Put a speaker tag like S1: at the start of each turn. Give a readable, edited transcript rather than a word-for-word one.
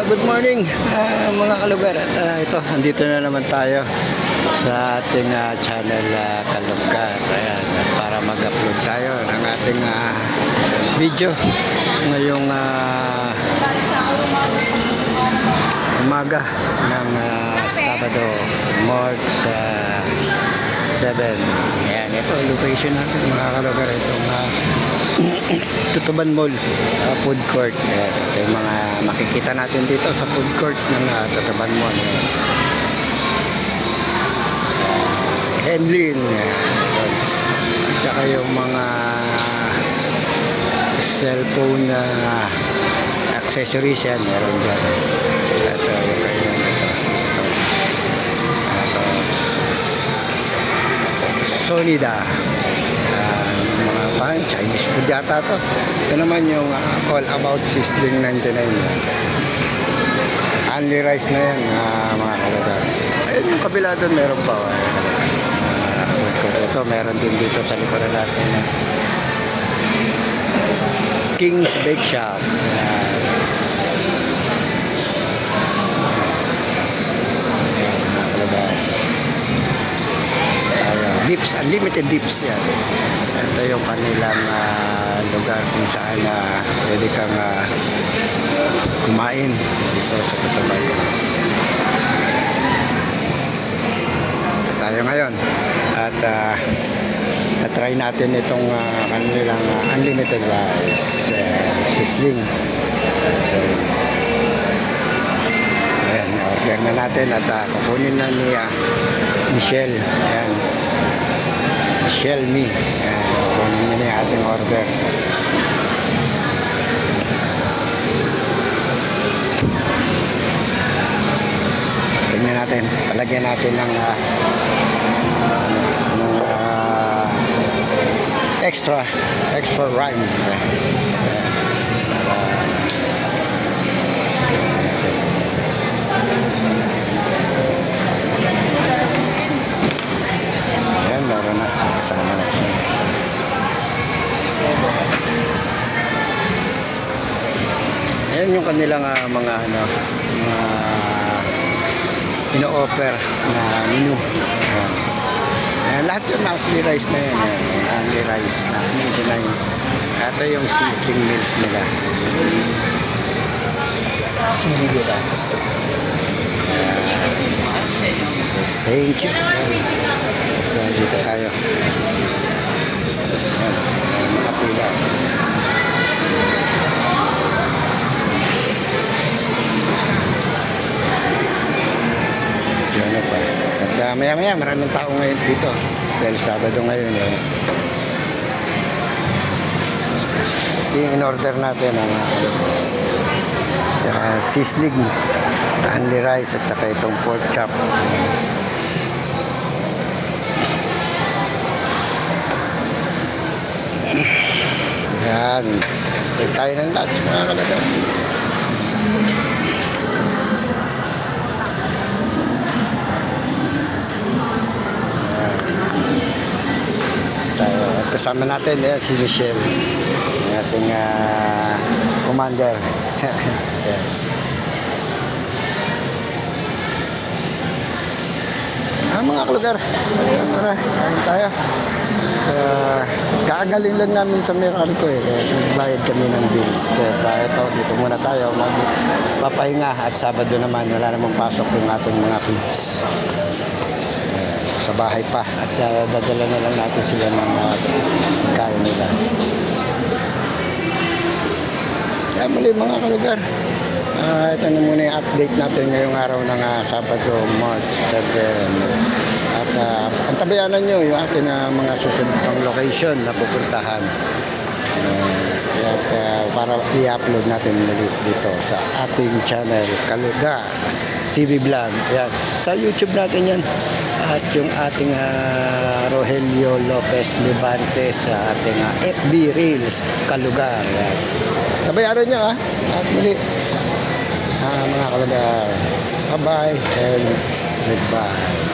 S1: Good morning mga kalugar. At ito, andito na naman tayo sa ating channel Kalugar. Ayan, para mag-upload tayo ng ating video ngayong umaga ng Sabado, March 7. Ayan, ito location natin mga kalugar. Itong Tutuban Mall food court. Ayan, ito yung mga makikita natin dito sa food court ng Tutuban Mall. Handling. At saka yung mga cellphone accessories yan, meron dyan. Ito yung kanyang Sonida. Mga pan, Chinese food yata to. Ito naman yung all about sizzling 99. Only rice na yan mga kalugar. Ayun yung kabila doon meron pa. Ito meron din dito sa likuran natin. King's Bake Shop. Dips, unlimited dips yan. Ito yung kanilang lugar kung saan pwede kang kumain dito sa Tutuban. Ito tayo ngayon at try natin itong kanilang unlimited rice sizzling. So ayan, order na natin at kukunin na ni Michelle. Ayan, Michelle Me. Kunin niya na yung ating order. Tingnan natin. Palagyan natin ng extra rice. Ayan, meron na. Kasama na. Ayan yung kanilang mga ino-offer na menu. Ayan, lahat yung nasty rice na yan. Only rice na 99. Ito yung sizzling meals nila. Sinigura. Thank you. Ayan, dito tayo. Ayan, makapila. Ano pa. At maya-maya maraming tao ngayon dito dahil Sabado ngayon. Ito yung in-order natin ang sizzling only rice at saka itong pork chop. Yan, take tayo ng lunch mga kalaga. Kasama natin si Michelle, yung ating commander. Mga kalugar, tara, kain tayo. Kakagaling lang namin sa Meralco kaya nagbayad kami ng bills. Kaya ito, dito muna tayo magpapahinga at Sabado naman wala namang pasok yung ating mga kids sa bahay pa at dadala na lang natin sila ng kain nila. Kaya muli mga kalugar, ito na muna yung update natin ngayong araw ng Sabado, March 7. At antabayanan nyo yung ating mga susunod pang location na pupuntahan. At para i-upload natin muli dito sa ating channel Kalugar TV Vlog. Yan. Sa YouTube natin yan. At yung ating Rogelio Lopez Libante sa ating FB Reels Kalugar. Yan. Tabayaran nyo At muli mga kalugar. Bye-bye and goodbye.